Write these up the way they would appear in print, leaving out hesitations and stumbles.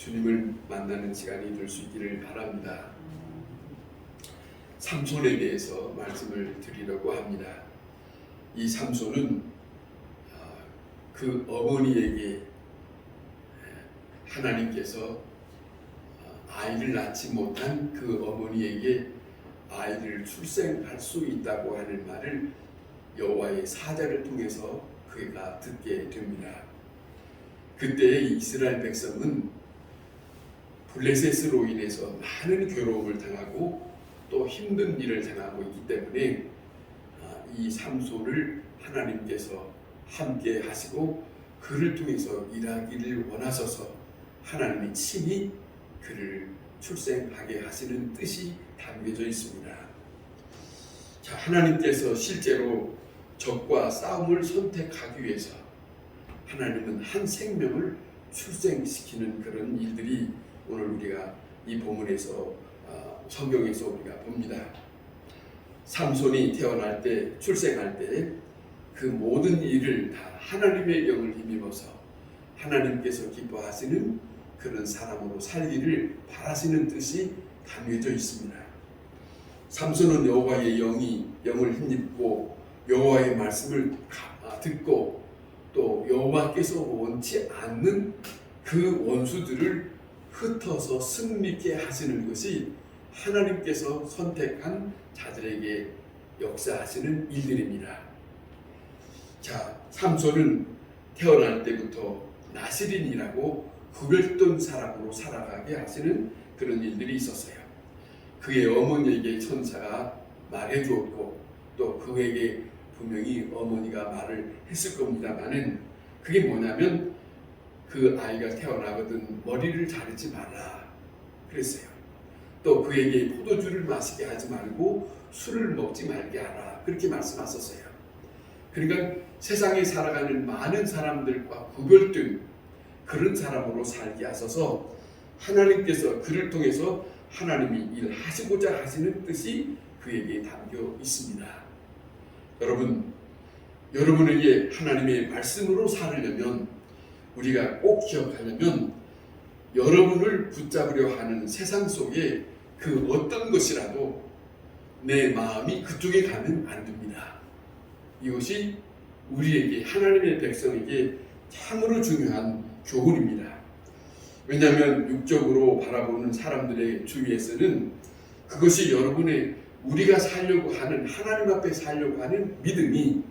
주님을 만나는 시간이 될 수 있기를 바랍니다. 삼손에 대해서 말씀을 드리려고 합니다. 이 삼손은 그 어머니에게 하나님께서 아이를 낳지 못한 그 어머니에게 아이를 출생할 수 있다고 하는 말을 여호와의 사자를 통해서 그가 듣게 됩니다. 그때 이스라엘 백성은 블레셋으로 인해서 많은 괴로움을 당하고 또 힘든 일을 당하고 있기 때문에 이 삼손을 하나님께서 함께 하시고 그를 통해서 일하기를 원하셔서 하나님이 친히 그를 출생하게 하시는 뜻이 담겨져 있습니다. 자, 하나님께서 실제로 적과 싸움을 선택하기 위해서 하나님은 한 생명을 출생시키는 그런 일들이 오늘 우리가 이 본문에서 성경에서 우리가 봅니다. 삼손이 태어날 때, 출생할 때 그 모든 일을 다 하나님의 영을 힘입어서 하나님께서 기뻐하시는 그런 사람으로 살기를 바라시는 뜻이 담겨져 있습니다. 삼손은 여호와의 영을 힘입고 여호와의 말씀을 듣고 또 여호와께서 원치 않는 그 원수들을 흩어서 승리케 하시는 것이 하나님께서 선택한 자들에게 역사하시는 일들입니다. 자, 삼손은 태어날 때부터 나시린이라고 구별된 사람으로 살아가게 하시는 그런 일들이 있었어요. 그의 어머니에게 천사가 말해주었고 또 그에게 분명히 어머니가 말을 했을 겁니다만은 그게 뭐냐면 그 아이가 태어나거든 머리를 자르지 말라 그랬어요. 또 그에게 포도주를 마시게 하지 말고 술을 먹지 말게 하라 그렇게 말씀하셨어요. 그러니까 세상에 살아가는 많은 사람들과 구별된 그런 사람으로 살게 하셔서 하나님께서 그를 통해서 하나님이 일하시고자 하시는 뜻이 그에게 담겨 있습니다. 여러분에게 하나님의 말씀으로 살으려면 우리가 꼭 기억하려면 여러분을 붙잡으려 하는 세상 속에 그 어떤 것이라도 내 마음이 그쪽에 가면 안 됩니다. 이것이 우리에게 하나님의 백성에게 참으로 중요한 교훈입니다. 왜냐하면 육적으로 바라보는 사람들의 주위에서는 그것이 여러분의 우리가 살려고 하는 하나님 앞에 살려고 하는 믿음이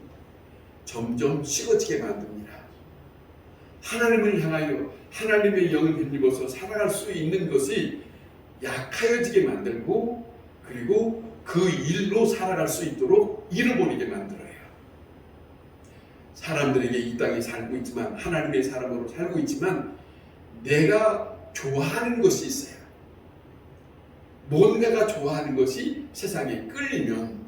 점점 식어지게 만듭니다. 하나님을 향하여 하나님의 영을 힘입어서 살아갈 수 있는 것이 약하여지게 만들고 그리고 그 일로 살아갈 수 있도록 잃어버리게 만들어요. 사람들에게 이 땅에 살고 있지만 하나님의 사람으로 살고 있지만 내가 좋아하는 것이 있어요. 뭔가가 좋아하는 것이 세상에 끌리면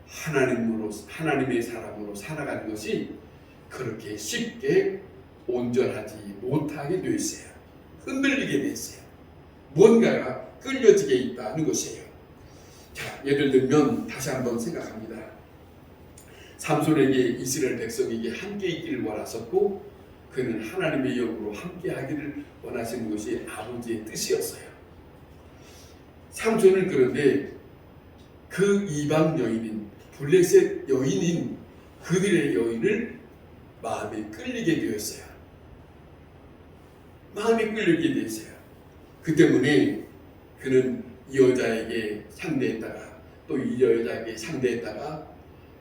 하나님의 사람으로 살아가는 것이 그렇게 쉽게 온전하지 못하게 되어 있어요. 흔들리게 되어 있어요. 뭔가가 끌려지게 있다는 것이에요. 자, 예를 들면 다시 한번 생각합니다. 삼손에게 이스라엘 백성에게 함께 있기를 원하셨고 그는 하나님의 영으로 함께 하기를 원하시는 것이 아버지의 뜻이었어요. 삼손은 그런데 그 이방 여인인 블레셋 여인인 그들의 여인을 마음에 끌리게 되었어요. 마음에 끌리게 되었어요. 그 때문에 그는 이 여자에게 상대했다가 또 이 여자에게 상대했다가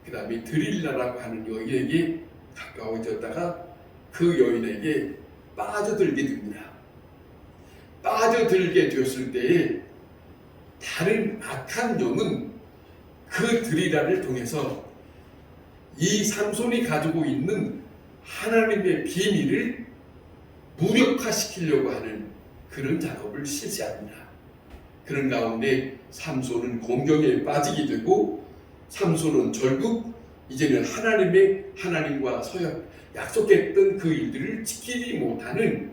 그 다음에 드릴라라고 하는 여인에게 가까워졌다가 그 여인에게 빠져들게 됩니다. 빠져들게 되었을 때에 다른 악한 영은 그 드릴라를 통해서 이 삼손이 가지고 있는 하나님의 비밀을 무력화시키려고 하는 그런 작업을 실시합니다. 그런 가운데 삼손은 공경에 빠지게 되고 삼손은 결국 이제는 하나님과 약속했던 그 일들을 지키지 못하는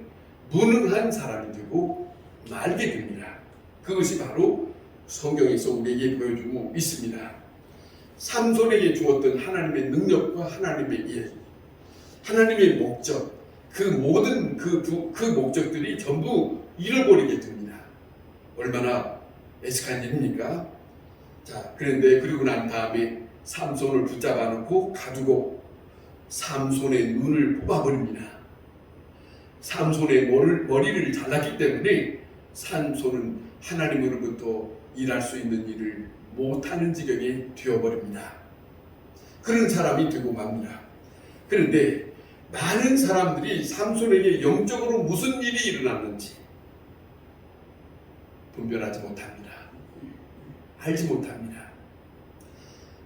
무능한 사람이 되고 말게 됩니다. 그것이 바로 성경에서 우리에게 보여주고 있습니다. 삼손에게 주었던 하나님의 능력과 하나님의 일, 하나님의 목적, 그 모든 그 목적들이 전부 잃어버리게 됩니다. 얼마나 애석한 일입니까? 자, 그런데 그리고 난 다음에 삼손을 붙잡아 놓고 가두고 삼손의 눈을 뽑아버립니다. 삼손의 머리를 잘랐기 때문에 삼손은 하나님으로부터 일할 수 있는 일을 못하는 지경에 되어버립니다. 그런 사람이 되고 맙니다. 그런데 많은 사람들이 삼손에게 영적으로 무슨 일이 일어났는지 분별하지 못합니다. 알지 못합니다.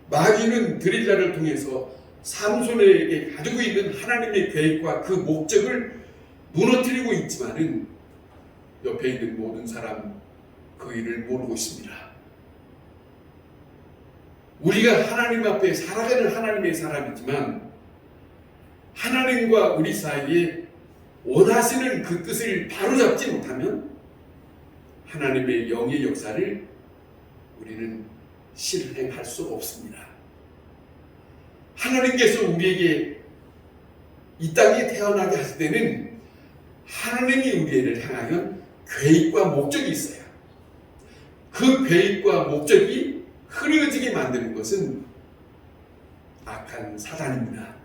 마귀는 드릴라를 통해서 삼손에게 가지고 있는 하나님의 계획과 그 목적을 무너뜨리고 있지만은 옆에 있는 모든 사람 그 일을 모르고 있습니다. 우리가 하나님 앞에 살아가는 하나님의 사람이지만 하나님과 우리 사이에 원하시는 그 뜻을 바로잡지 못하면 하나님의 영의 역사를 우리는 실행할 수 없습니다. 하나님께서 우리에게 이 땅에 태어나게 하실 때는 하나님이 우리를 향하여 계획과 목적이 있어요. 그 계획과 목적이 흐려지게 만드는 것은 악한 사단입니다.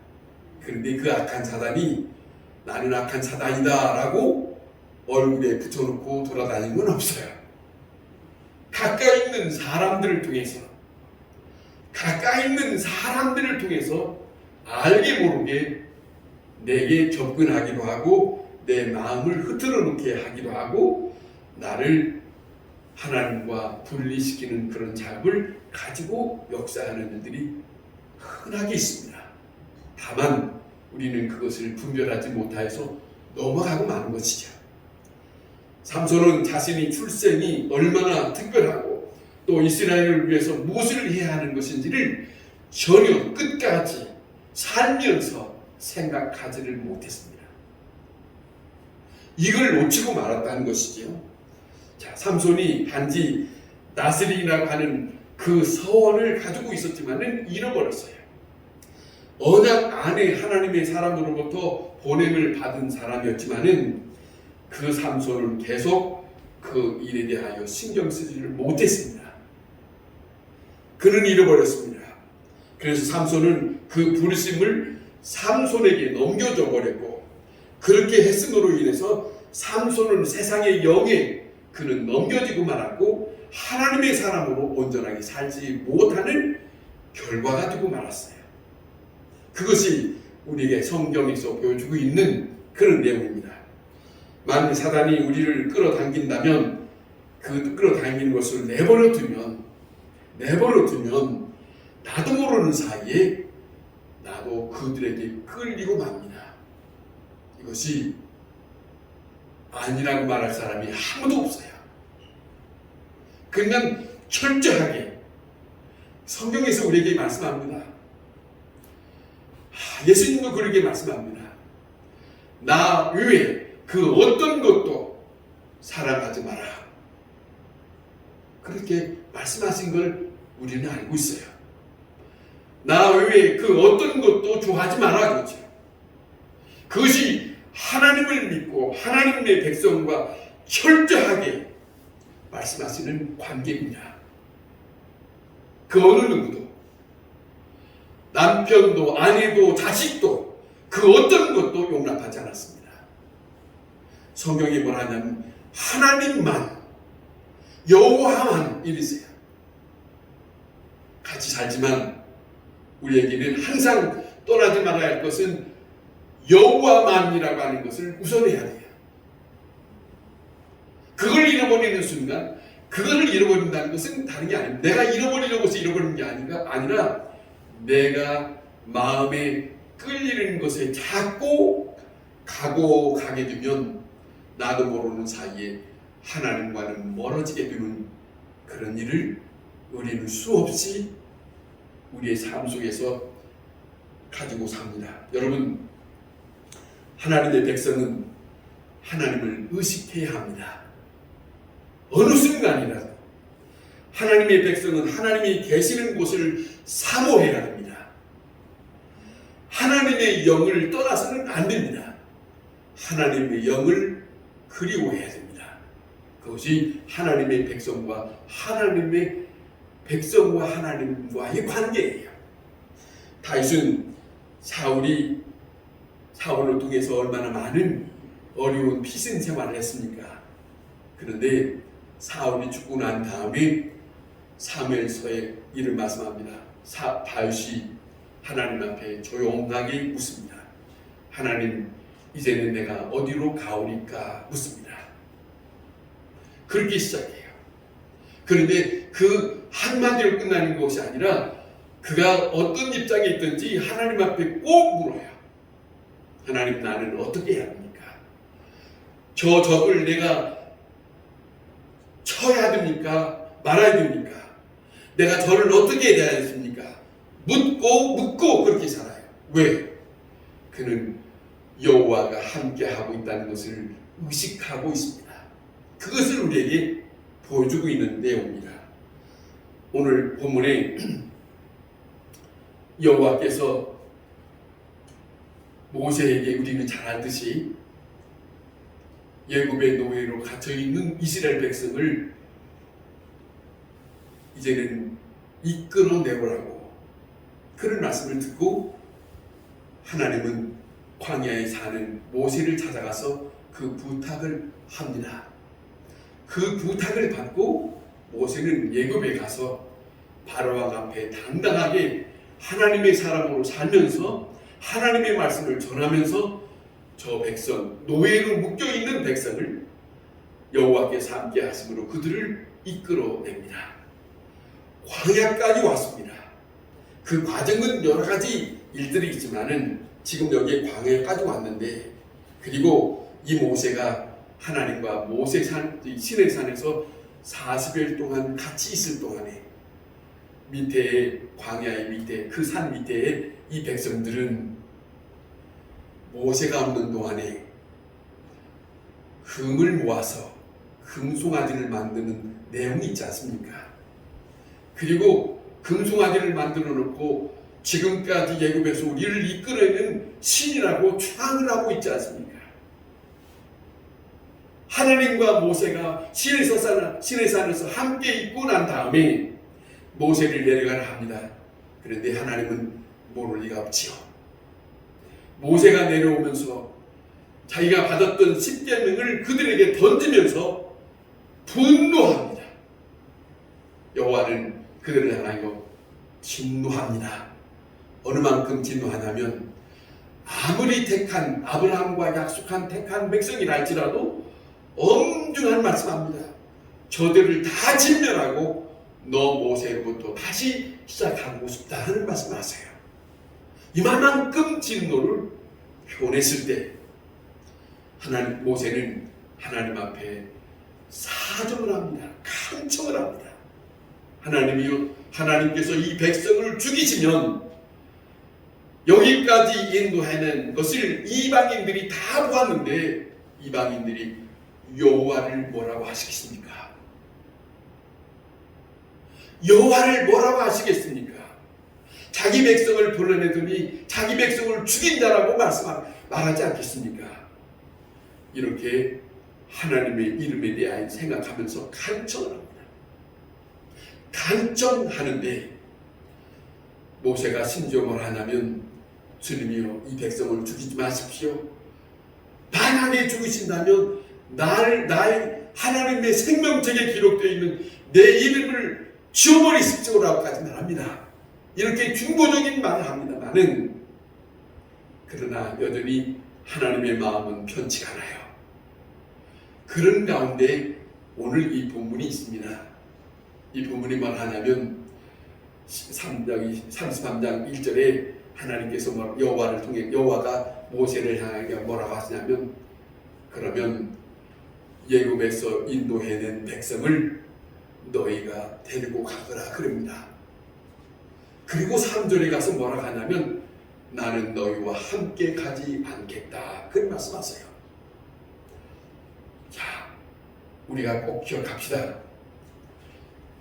그런데 그 악한 사단이 나는 악한 사단이다 라고 얼굴에 붙여놓고 돌아다니는 건 없어요. 가까이 있는 사람들을 통해서 알게 모르게 내게 접근하기도 하고 내 마음을 흐트러 놓게 하기도 하고 나를 하나님과 분리시키는 그런 작업을 가지고 역사하는 일들이 흔하게 있습니다. 다만 우리는 그것을 분별하지 못해서 넘어가고 마는 것이죠. 삼손은 자신이 출생이 얼마나 특별하고 또 이스라엘을 위해서 무엇을 해야 하는 것인지를 전혀 끝까지 살면서 생각하지를 못했습니다. 이걸 놓치고 말았다는 것이지요. 자, 삼손이 단지 나스린이라고 하는 그 서원을 가지고 있었지만은 잃어버렸어요. 언약 안에 하나님의 사람으로부터 보냄을 받은 사람이었지만은 그 삼손은 계속 그 일에 대하여 신경 쓰지를 못했습니다. 그는 잃어버렸습니다. 그래서 삼손은 그 부르심을 삼손에게 넘겨줘 버렸고 그렇게 했음으로 인해서 삼손은 세상의 영에 그는 넘겨지고 말았고 하나님의 사람으로 온전하게 살지 못하는 결과가 되고 말았어요. 그것이 우리에게 성경에서 보여주고 있는 그런 내용입니다. 만일 사단이 우리를 끌어당긴다면 그 끌어당기는 것을 내버려 두면 나도 모르는 사이에 나도 그들에게 끌리고 맙니다. 이것이 아니라고 말할 사람이 아무도 없어요. 그냥 철저하게 성경에서 우리에게 말씀합니다. 예수님도 그렇게 말씀합니다. 나 외에 그 어떤 것도 사랑하지 마라. 그렇게 말씀하신 걸 우리는 알고 있어요. 나 외에 그 어떤 것도 좋아하지 마라. 그렇죠. 그것이 하나님을 믿고 하나님의 백성과 철저하게 말씀하시는 관계입니다. 그 어느 누구도 남편도 아내도 자식도 그 어떤 것도 용납하지 않았습니다. 성경이 뭐라 하냐면 하나님만 여호와만 이르세요. 같이 살지만 우리에게는 항상 떠나지 말아야 할 것은 여호와만이라고 하는 것을 우선해야 돼요. 그걸 잃어버리는 순간 그것을 잃어버린다는 것은 다른 게 아닙니다. 내가 잃어버리려고 해서 잃어버리는 게 아니라 내가 마음에 끌리는 것에 자꾸 가게 되면 나도 모르는 사이에 하나님과는 멀어지게 되는 그런 일을 우리는 수없이 우리의 삶 속에서 가지고 삽니다. 여러분, 하나님의 백성은 하나님을 의식해야 합니다. 어느 순간이라도 하나님의 백성은 하나님이 계시는 곳을 사모해야 합니다. 하나님의 영을 떠나서는 안 됩니다. 하나님의 영을 그리워해야 됩니다. 그것이 하나님의 백성과 하나님과의 관계예요. 다윗은 사울을 통해서 얼마나 많은 어려운 피신 생활을 했습니까? 그런데 사울이 죽고 난 다음에 사무엘서에 이를 말씀합니다. 다윗이 하나님 앞에 조용하게 묻습니다. 하나님, 이제는 내가 어디로 가오리까 묻습니다. 그렇게 시작해요. 그런데 그 한마디로 끝나는 것이 아니라 그가 어떤 입장에 있든지 하나님 앞에 꼭 물어요. 하나님, 나는 어떻게 해야 합니까? 저 적을 내가 쳐야 됩니까? 말아야 됩니까? 내가 저를 어떻게 해야 되십니까? 묻고 그렇게 살아요. 왜? 그는 여호와가 함께하고 있다는 것을 의식하고 있습니다. 그것을 우리에게 보여주고 있는 내용입니다. 오늘 본문에 여호와께서 모세에게 우리는 잘 알듯이 애굽의 노예로 갇혀있는 이스라엘 백성을 이제는 이끌어내오라고 그런 말씀을 듣고 하나님은 광야에 사는 모세를 찾아가서 그 부탁을 합니다. 그 부탁을 받고 모세는 애굽에 가서 바로왕 앞에 당당하게 하나님의 사람으로 살면서 하나님의 말씀을 전하면서 저 백성, 노예로 묶여있는 백성을 여호와께서 함께 하심으로 그들을 이끌어냅니다. 광야까지 왔습니다. 그 과정은 여러 가지 일들이 있지만은 지금 여기에 광야까지 왔는데, 그리고 이 모세가 하나님과 시내 산에서 40일 동안 같이 있을 동안에 밑에 광야의 밑에 그 산 밑에 이 백성들은 모세가 없는 동안에 금을 모아서 금송아지를 만드는 내용이 있지 않습니까? 그리고 금송아지를 만들어 놓고 지금까지 애굽에서 우리를 이끌어내는 신이라고 추앙을 하고 있지 않습니까? 하나님과 모세가 시내 산에서 함께 있고 난 다음에 모세를 내려가라 합니다. 그런데 하나님은 모를 리가 없지요. 모세가 내려오면서 자기가 받았던 10계명을 그들에게 던지면서 분노합니다. 여호와는 그들을 향하여 진노합니다. 어느 만큼 진노하냐면 아무리 택한 아브라함과 약속한 택한 백성이라 할지라도 엄중한 말씀합니다. 저들을 다 진멸하고 너 모세로부터 다시 시작하고 싶다는 말씀을 하세요. 이만큼 진노를 표현했을 때 모세는 하나님 앞에 사정을 합니다. 간청을 합니다. 하나님께서 이 백성을 죽이시면 여기까지 인도해낸 것을 이방인들이 다 보았는데 이방인들이 여호와를 뭐라고 하시겠습니까? 여호와를 뭐라고 하시겠습니까? 자기 백성을 불러내더니 자기 백성을 죽인 자라고 말하지 않겠습니까? 이렇게 하나님의 이름에 대하여 생각하면서 간청을 합니다. 간청하는데 모세가 심지어 뭘 하냐면 주님이여 이 백성을 죽이지 마십시오. 만약에 죽으신다면 나의 하나님의 생명책에 기록되어 있는 내 이름을 지워버리십시오라고까지 말합니다. 이렇게 중보적인 말을 합니다만은 그러나 여전히 하나님의 마음은 편치가 않아요. 그런 가운데 오늘 이 본문이 있습니다. 이 본문이 뭘 하냐면 33장 1절에 하나님께서 여호와를 통해 여호와가 모세를 향하여 뭐라고 하시냐면 그러면 애굽에서 인도해낸 백성을 너희가 데리고 가거라 그럽니다. 그리고 3절에 가서 뭐라고 하냐면 나는 너희와 함께 가지 않겠다 그런 말씀하세요. 자, 우리가 꼭 기억합시다.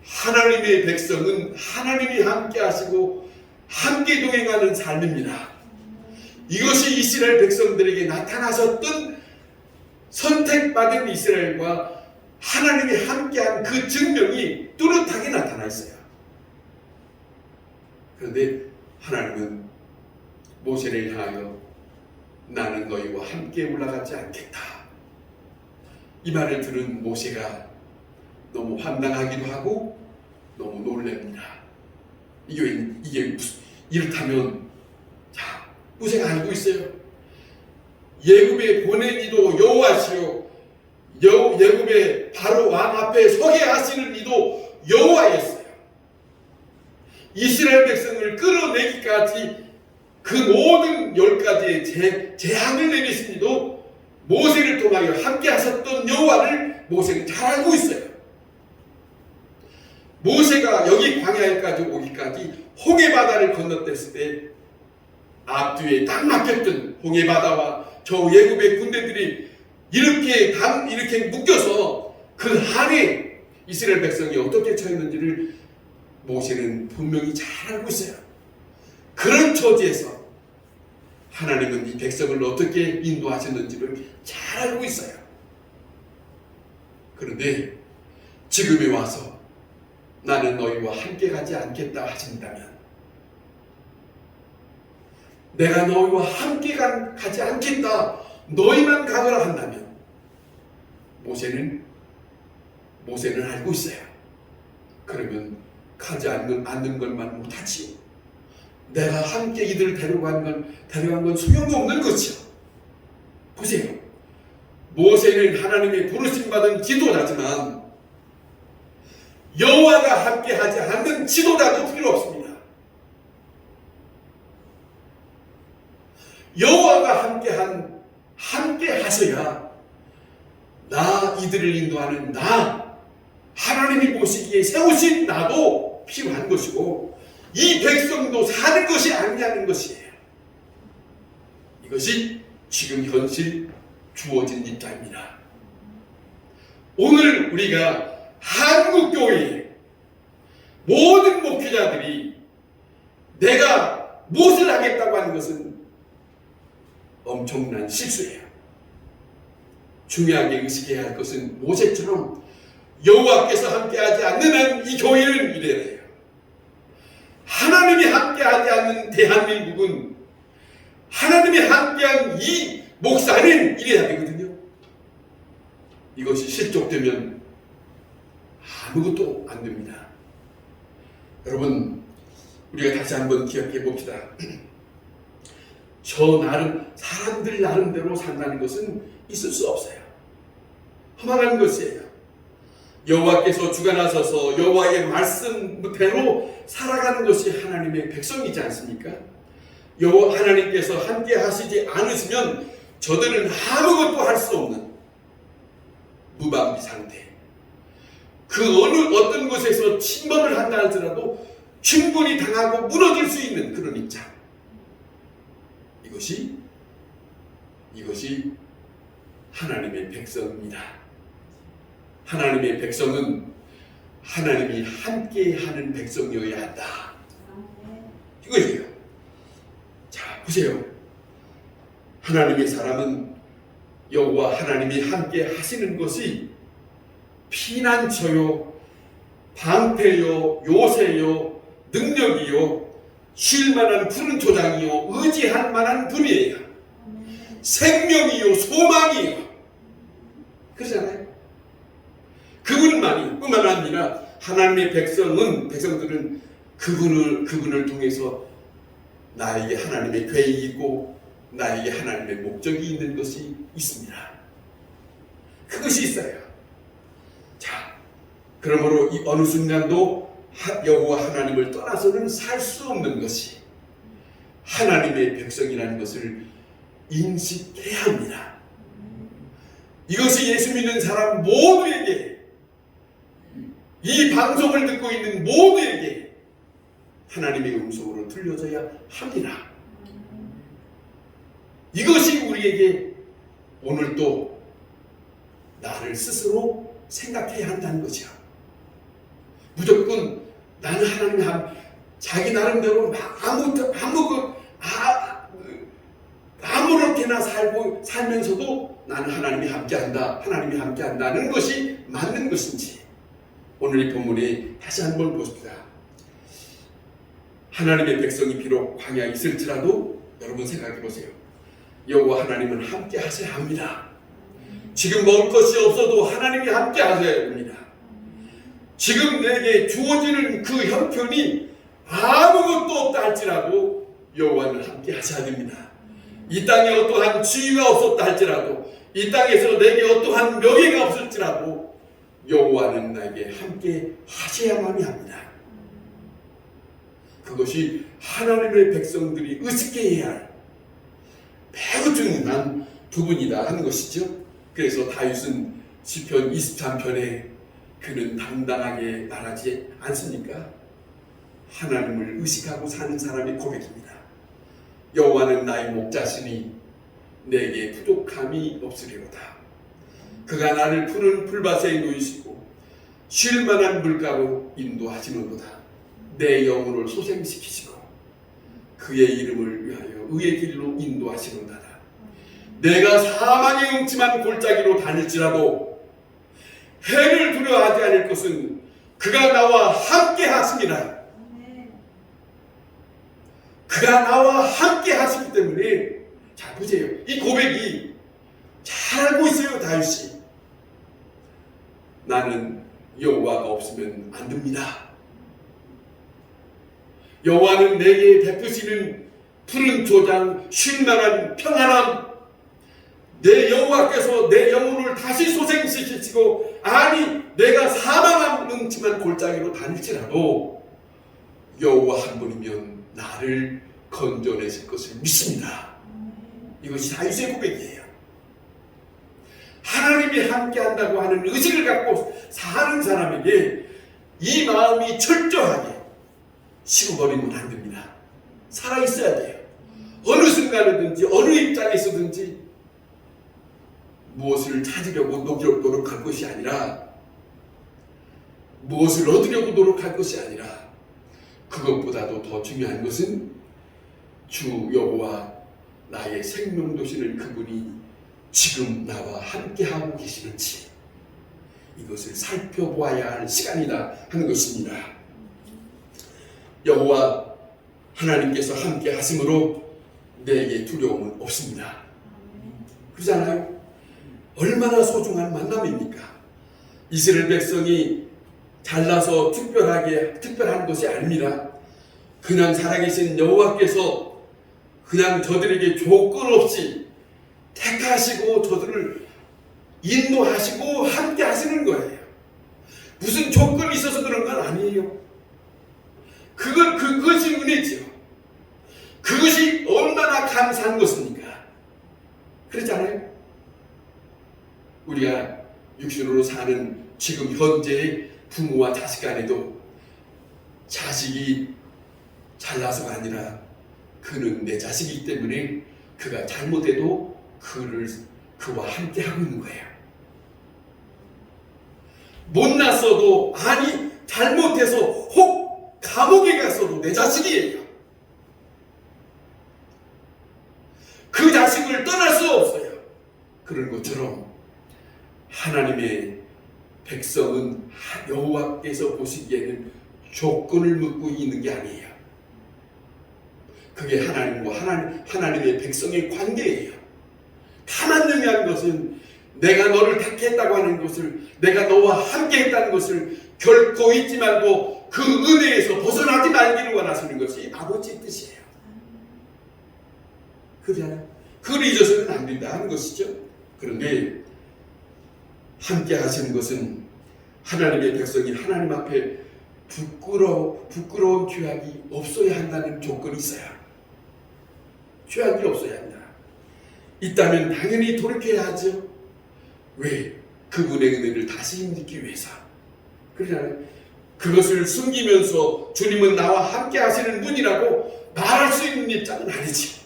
하나님의 백성은 하나님이 함께 하시고 함께 동행하는 삶입니다. 이것이 이스라엘 백성들에게 나타나셨던 선택받은 이스라엘과 하나님이 함께한 그 증명이 뚜렷하게 나타나 있어요. 그런데 하나님은 모세를 향하여 나는 너희와 함께 올라가지 않겠다. 이 말을 들은 모세가 너무 황당하기도 하고 너무 놀랍니다. 이게 무슨, 이렇다면, 자, 모세가 알고 있어요. 예굽에 보낸 이도 여호와시요 예굽의 바로 왕 앞에 서게 하시는 이도 여호와였어요. 이스라엘 백성을 끌어내기까지 그 모든 10가지의 재앙을 내리신 이도 모세를 통하여 함께 하셨던 여호와를 모세는 잘 알고 있어요. 모세가 여기 광야에까지 오기까지 홍해바다를 건너뛰었을 때 앞뒤에 딱 막혔던 홍해바다와 저 예굽의 군대들이 이렇게 묶여서 그 안에 이스라엘 백성이 어떻게 처했는지를 모세는 분명히 잘 알고 있어요. 그런 처지에서 하나님은 이 백성을 어떻게 인도하셨는지를 잘 알고 있어요. 그런데 지금에 와서 나는 너희와 함께 가지 않겠다 하신다면, 내가 너희와 함께 가지 않겠다, 너희만 가거라 한다면, 모세는 알고 있어요. 그러면 가지 않는 것만 못하지요. 내가 함께 이들을 데려간 건 소용없는 것이요. 보세요. 모세는 하나님의 부르심받은 지도자지만 여호와가 함께 하지 않는 지도자도 필요 없습니다. 여호와가 함께 하셔야 이들을 인도하는 하나님이 보시기에 세우신 나도 필요한 것이고, 이 백성도 사는 것이 아니냐는 것이에요. 이것이 지금 현실 주어진 입장입니다. 오늘 우리가 한국교회의 모든 목회자들이 내가 무엇을 하겠다고 하는 것은 엄청난 실수예요. 중요하게 의식해야 할 것은 모세처럼 여호와께서 함께하지 않는 한 이 교회는 이래야 해요. 하나님이 함께하지 않는 대한민국은, 하나님이 함께한 이 목사는 이래야 되거든요. 이것이 실족되면 아무것도 안 됩니다. 여러분, 우리가 다시 한번 기억해 봅시다. 사람들 나름대로 산다는 것은 있을 수 없어요. 허망한 것이에요. 여호와께서 주관하셔서 여호와의 말씀대로 살아가는 것이 하나님의 백성이지 않습니까? 하나님께서 함께 하시지 않으시면 저들은 아무것도 할 수 없는 무방비 상태. 어떤 곳에서 침범을 한다 할지라도 충분히 당하고 무너질 수 있는 그런 입장. 이것이 하나님의 백성입니다. 하나님의 백성은 하나님이 함께하는 백성이어야 한다. 이거예요. 자, 보세요. 하나님의 사람은 여호와 하나님이 함께 하시는 것이 피난처요, 방패요, 요새요, 능력이요, 쉴만한 푸른 조장이요, 의지할 만한 분이에요. 생명이요, 소망이요. 그러잖아요. 그분뿐만 아니라 하나님의 백성들은 그분을 통해서 나에게 하나님의 계획이 있고 나에게 하나님의 목적이 있는 것이 있습니다. 그것이 있어요. 자, 그러므로 이 어느 순간도 여호와 하나님을 떠나서는 살 수 없는 것이 하나님의 백성이라는 것을 인식해야 합니다. 이것이 예수 믿는 사람 모두에게, 이 방송을 듣고 있는 모두에게 하나님의 음성으로 들려져야 합니다. 이것이 우리에게 오늘도 나를 스스로 생각해야 한다는 것이야. 무조건 나는 하나님 자기 나름대로 아무렇게나 살면서도 나는 하나님이 함께한다, 하나님이 함께한다는 것이 맞는 것인지 오늘 이 본문에 다시 한번 보십시다. 하나님의 백성이 비록 광야에 있을지라도 여러분 생각해 보세요. 여호와 하나님은 함께 하셔야 합니다. 지금 먹을 것이 없어도 하나님이 함께 하셔야 됩니다. 지금 내게 주어지는 그 형편이 아무것도 없다 할지라도 여호와는 함께 하셔야 됩니다. 이 땅에 어떠한 지위가 없었다 할지라도, 이 땅에서 내게 어떠한 명예가 없을지라도 여호와는 나에게 함께 하셔야만이 합니다. 그것이 하나님의 백성들이 의식해야 할 매우 중요한 부분이다 하는 것이죠. 그래서 다윗은 시편 23편에 그는 당당하게 말하지 않습니까? 하나님을 의식하고 사는 사람의 고백입니다. 여호와는 나의 목자시니 내게 부족함이 없으리로다. 그가 나를 푸른 풀밭에 누이시고 쉴 만한 물가로 인도하시는도다. 내 영혼을 소생시키시고 그의 이름을 위하여 의의 길로 인도하시는도다. 내가 사망의 음침한 골짜기로 다닐지라도 해를 두려워하지 않을 것은 그가 나와 함께 하십니다. 그가 나와 함께 하시기 때문에, 자 보세요. 이 고백이 잘 알고 있어요. 다윗이. 나는 여호와가 없으면 안 됩니다. 여호와는 내게 베푸시는 푸른 조장, 쉴만한 평안함, 내 여호와께서 내 영혼을 다시 소생시키시고, 아니 내가 사망한 음침한 골짜기로 다닐지라도 여호와 한 분이면 나를 건져내실 것을 믿습니다. 이것이 다윗의 고백이에요. 하나님이 함께한다고 하는 의식을 갖고 사는 사람에게 이 마음이 철저하게 식어버리면 안 됩니다. 살아있어야 돼요. 어느 순간이든지 어느 입장에서든지 무엇을 찾으려고 노력할 것이 아니라, 무엇을 얻으려고 노력할 것이 아니라, 그것보다도 더 중요한 것은 주 여호와 나의 생명 되시는 그분이 지금 나와 함께하고 계시는지 이것을 살펴보아야 할 시간이다 하는 것입니다. 여호와 하나님께서 함께 하심으로 내게 두려움은 없습니다. 그렇잖아요. 얼마나 소중한 만남입니까? 이스라엘 백성이 잘나서 특별한 것이 아닙니다. 그냥 살아계신 여호와께서 그냥 저들에게 조건 없이 택하시고 저들을 인도하시고 함께 하시는 거예요. 무슨 조건이 있어서 그런 건 아니에요. 그것이 은혜지요. 그것이 얼마나 감사한 것입니까? 그렇잖아요. 우리가 육신으로 사는 지금 현재의 부모와 자식 간에도 자식이 잘나서가 아니라 그는 내 자식이기 때문에 그가 잘못해도 그와 함께 하고 있는 거예요. 못났어도, 아니 잘못해서 혹 감옥에 갔어도 내 자식이에요. 그 자식을 떠날 수 없어요. 그런 것처럼 하나님의 백성은 여호와께서 보시기에는 조건을 묻고 있는 게 아니에요. 그게 하나님의 백성의 관계예요. 다만 중요한 것은 내가 너를 택했다고 하는 것을, 내가 너와 함께 했다는 것을 결코 잊지 말고 그 은혜에서 벗어나지 말기를 원하시는 것이 아버지의 뜻이에요. 그렇잖아요. 그걸 잊어서는 안 된다 하는 것이죠. 그런데 함께 하시는 것은 하나님의 백성이 하나님 앞에 부끄러운 죄악이 없어야 한다는 조건이 있어요. 죄악이 없어야 한다. 있다면 당연히 돌이켜야 하죠. 왜? 그분의 은혜를 다시 힘입기 위해서. 그러잖아요. 그것을 숨기면서 주님은 나와 함께 하시는 분이라고 말할 수 있는 입장은 아니지.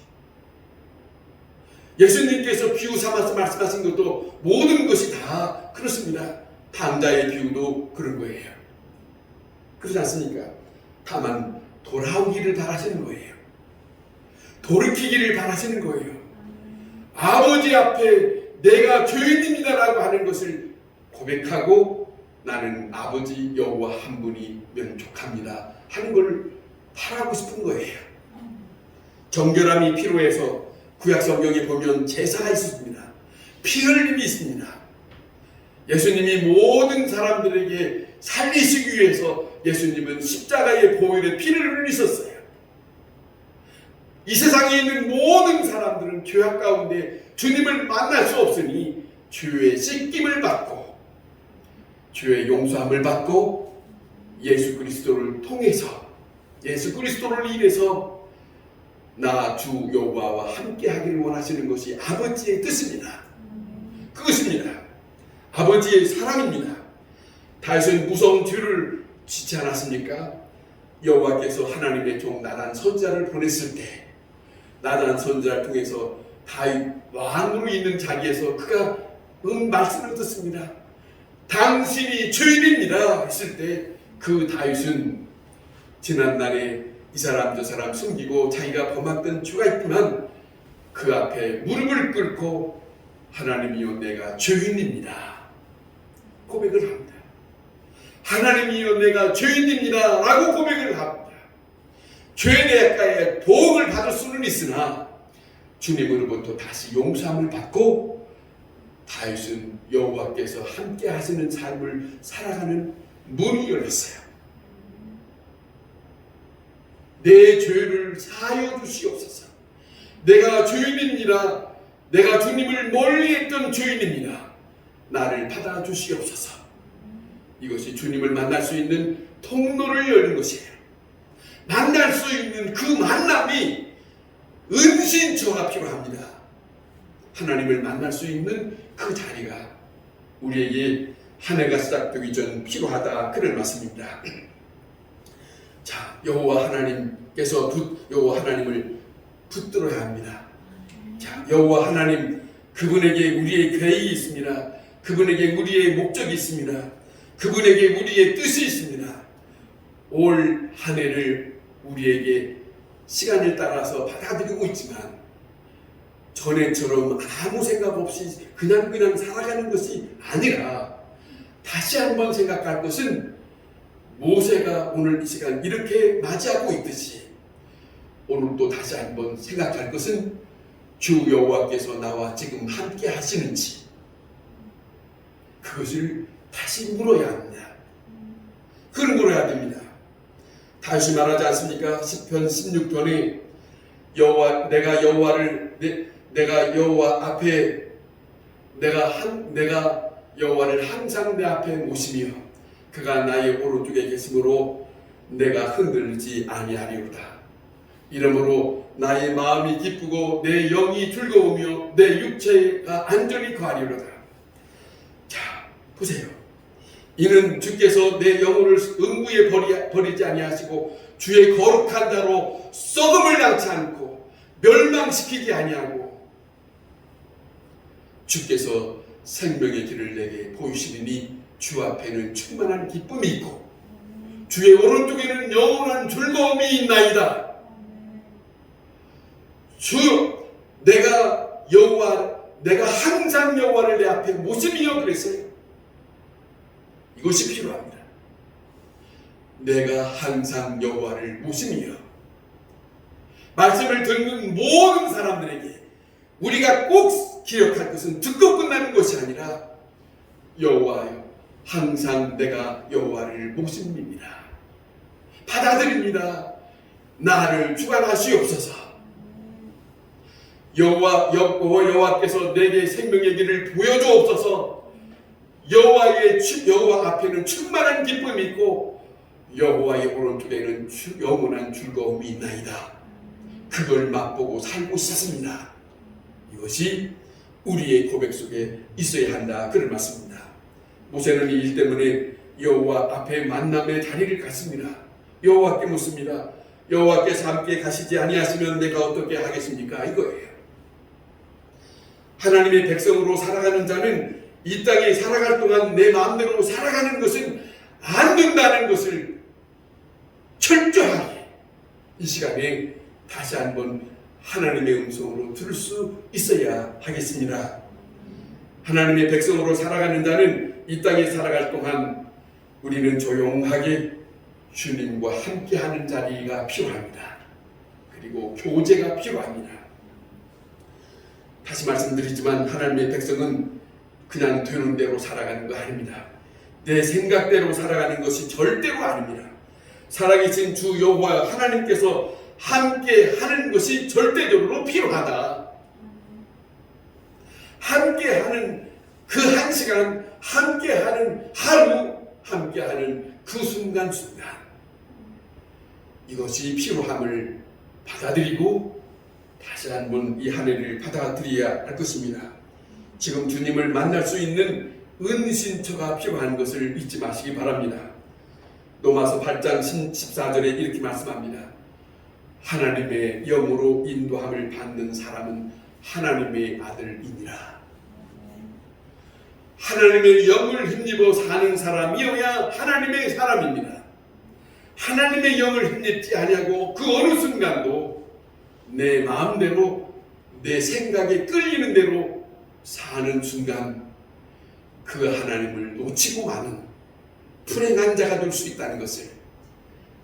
예수님께서 비유 삼아서 말씀하신 것도 모든 것이 다 그렇습니다. 방자의 비유도 그런 거예요. 그렇지 않습니까? 다만 돌아오기를 바라시는 거예요. 돌이키기를 바라시는 거예요. 아버지 앞에 내가 죄인입니다라고 하는 것을 고백하고 나는 아버지 여호와 한 분이 면족합니다 하는 걸 바라고 싶은 거예요. 정결함이 필요해서 구약 성경에 보면 제사가 있습니다. 피 흘림이 있습니다. 예수님이 모든 사람들에게 살리시기 위해서 예수님은 십자가의 보혈의 피를 흘리셨어요. 이 세상에 있는 모든 사람들은 죄악 가운데 주님을 만날 수 없으니 죄의 씻김을 받고 죄의 용서함을 받고 예수 그리스도를 통해서 예수 그리스도를 인해서 나 주 여호와와 함께 하기를 원하시는 것이 아버지의 뜻입니다. 그것입니다. 아버지의 사랑입니다. 다윗은 무서운 죄를 짓지 않았습니까? 여호와께서 하나님의 종 나단 선지자를 보냈을 때 나단 선지자를 통해서 다윗 왕으로 있는 자리에서 그가 말씀을 듣습니다. 당신이 죄인입니다 했을 때 그 다윗은 지난날에 이 사람 저 사람 숨기고 자기가 범했던 죄가 있지만 그 앞에 무릎을 꿇고 하나님이여 내가 죄인입니다 고백을 합니다. 하나님이여 내가 죄인입니다 라고 고백을 합니다. 죄의 대가에 보응을 받을 수는 있으나 주님으로부터 다시 용서함을 받고 다윗은 여호와께서 함께 하시는 삶을 살아가는 문이 열렸어요. 내 죄를 사하여 주시옵소서. 내가 죄인입니다. 내가 주님을 멀리했던 죄인입니다. 나를 받아주시옵소서. 이것이 주님을 만날 수 있는 통로를 여는 것이에요. 만날 수 있는 그 만남이 은신처가 필요합니다. 하나님을 만날 수 있는 그 자리가 우리에게 한 해가 시작되기 전 필요하다 그런 말씀입니다. 자, 여호와 하나님께서 여호와 하나님을 붙들어야 합니다. 자, 여호와 하나님 그분에게 우리의 계획이 있습니다. 그분에게 우리의 목적이 있습니다. 그분에게 우리의 뜻이 있습니다. 올 한 해를 우리에게 시간을 따라서 받아들이고 있지만 전에처럼 아무 생각 없이 그냥 살아가는 것이 아니라 다시 한번 생각할 것은 모세가 오늘 이 시간 이렇게 맞이하고 있듯이 오늘 또 다시 한번 생각할 것은 주 여호와께서 나와 지금 함께 하시는지 그것을 다시 물어야 합니다. 그걸 물어야 됩니다. 다시 말하지 않습니까? 시편 16편에 내가 여호와 앞에 내가 여호와를 항상 내 앞에 모시며 그가 나의 오른쪽에 계심으로 내가 흔들리지 아니하리로다. 이러므로 나의 마음이 기쁘고 내 영이 즐거우며 내 육체가 안전히 거하리로다. 자, 보세요. 이는 주께서 내 영혼을 음부에 버리지 아니하시고 주의 거룩한 자로 썩음을 낳지 않고 멸망시키지 아니하고 주께서 생명의 길을 내게 보이시리니 주 앞에는 충만한 기쁨이 있고 주의 오른쪽에는 영원한 즐거움이 있나이다. 주 내가 항상 여호와를 내 앞에 모시며 그랬어요. 이것이 필요합니다. 내가 항상 여호와를 모시며 말씀을 듣는 모든 사람들에게 우리가 꼭 기억할 것은 듣고 끝나는 것이 아니라 여호와여 항상 내가 여호와를 모십니다. 받아들입니다. 나를 주관하시옵소서. 여호와께서 내게 생명의 길을 보여주옵소서. 여호와 앞에는 충만한 기쁨이 있고 여호와의 오른쪽에는 영원한 즐거움이 있나이다. 그걸 맛보고 살고 싶습니다. 이것이 우리의 고백 속에 있어야 한다 그런 말씀입니다. 모세는 이 일 때문에 여호와 앞에 만남의 자리를 갔습니다. 여호와께 묻습니다. 여호와께서 함께 가시지 아니하시면 내가 어떻게 하겠습니까? 이거예요. 하나님의 백성으로 살아가는 자는 이 땅에 살아갈 동안 내 마음대로 살아가는 것은 안 된다는 것을 철저하게 이 시간에 다시 한번 하나님의 음성으로 들을 수 있어야 하겠습니다. 하나님의 백성으로 살아가는 자는 이 땅에 살아갈 동안 우리는 조용하게 주님과 함께하는 자리가 필요합니다. 그리고 교제가 필요합니다. 다시 말씀드리지만 하나님의 백성은 그냥 되는 대로 살아가는 거 아닙니다. 내 생각대로 살아가는 것이 절대로 아닙니다. 살아계신 주 여호와 하나님께서 함께하는 것이 절대적으로 필요하다. 함께하는 그 한 시간, 함께하는 하루, 함께하는 그 순간순간, 이것이 필요함을 받아들이고 다시 한번 이 한 해를 받아들여야 할 것입니다. 지금 주님을 만날 수 있는 은신처가 필요한 것을 잊지 마시기 바랍니다. 로마서 8장 14절에 이렇게 말씀합니다. 하나님의 영으로 인도함을 받는 사람은 하나님의 아들이니라. 하나님의 영을 힘입어 사는 사람이어야 하나님의 사람입니다. 하나님의 영을 힘입지 아니하고 그 어느 순간도 내 마음대로 내 생각에 끌리는 대로 사는 순간 그 하나님을 놓치고 마는 불행한 자가 될 수 있다는 것을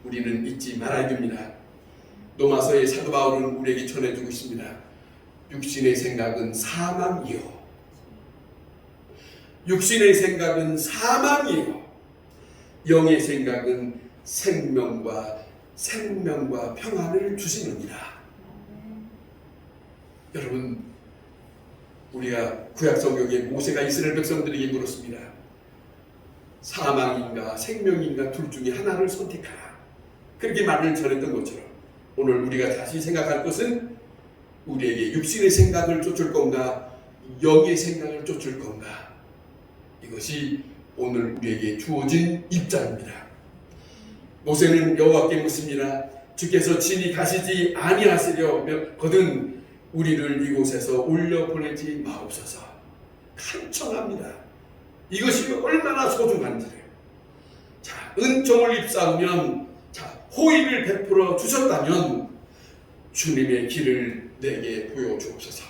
우리는 잊지 말아야 됩니다. 로마서의 사도 바울은 우리에게 전해주고 있습니다. 육신의 생각은 사망이요, 육신의 생각은 사망이요, 영의 생각은 생명과 평안을 주시느니라. 여러분, 우리가 구약성경에 모세가 이스라엘 백성들에게 물었습니다. 사망인가 생명인가 둘 중에 하나를 선택하라. 그렇게 말을 전했던 것처럼 오늘 우리가 다시 생각할 것은 우리에게 육신의 생각을 쫓을 건가 영의 생각을 쫓을 건가, 이것이 오늘 우리에게 주어진 입장입니다. 모세는 여호와께 묻습니다. 주께서 친히 가시지 아니하시려거든 우리를 이곳에서 올려보내지 마옵소서. 간청합니다. 이것이 얼마나 소중한지를. 자, 은총을 입사하면, 호의를 베풀어 주셨다면 주님의 길을 내게 보여주옵소서.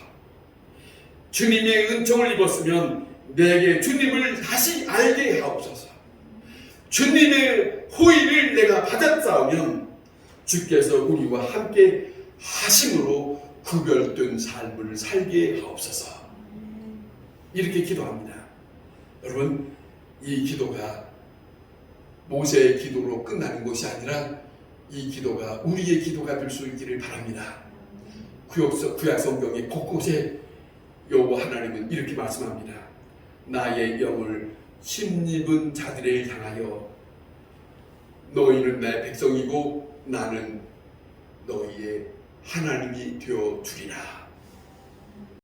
주님의 은총을 입었으면 내게 주님을 다시 알게 하옵소서. 주님의 호의를 내가 받았사오면 주께서 우리와 함께 하심으로 구별된 삶을 살게 하옵소서. 이렇게 기도합니다. 여러분, 이 기도가 모세의 기도로 끝나는 것이 아니라 이 기도가 우리의 기도가 될 수 있기를 바랍니다. 구약 성경의 곳곳에 여호와 하나님은 이렇게 말씀합니다. 나의 영을 힘입은 자들을 향하여 너희는 나의 백성이고 나는 너희의 하나님이 되어 주리라.